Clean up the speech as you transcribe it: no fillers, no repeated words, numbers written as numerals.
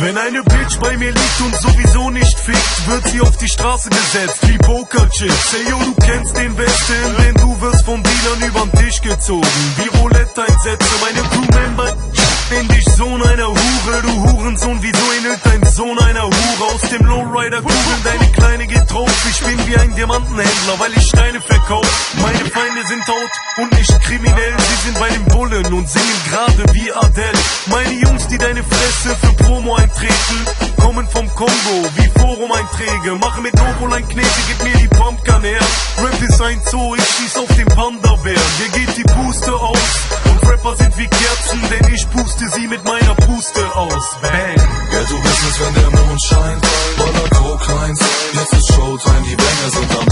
Wenn eine Bitch bei mir liegt und sowieso nicht fickt, wird sie auf die Straße gesetzt wie Pokerchips. Hey yo, du kennst den Westen, denn du wirst von Dealern übern Tisch gezogen wie Roulette-Einsätze. Meine Crewmember nenn dich Sohn einer Hure, du Hurensohn. Wieso ähnelt dein Sohn einer Hure? Aus dem Lowrider kugeln deine Kleine geht drauf. Ich bin wie ein Diamantenhändler, weil ich Steine verkauf. Meine Feinde sind tot und nicht kriminell, sie sind bei den Bullen und singen gerade wie Adele. Meine Jungs, die deine Fresse für Promo eintreten, kommen vom Kongo wie Forum-Einträge. Mache mit Novoline Knete, gib mir die Pumpgun her. Rap ist ein Zoo, ich schieß auf den Panda-Bär. Dir geht die Puste aus und Rapper sind wie Kerzen, denn ich puste sie mit meiner Puste aus. Bang! Ghetto-Business, wenn der Mond scheint, Baller Coke Heinz. Jetzt ist Showtime, die Banger sind am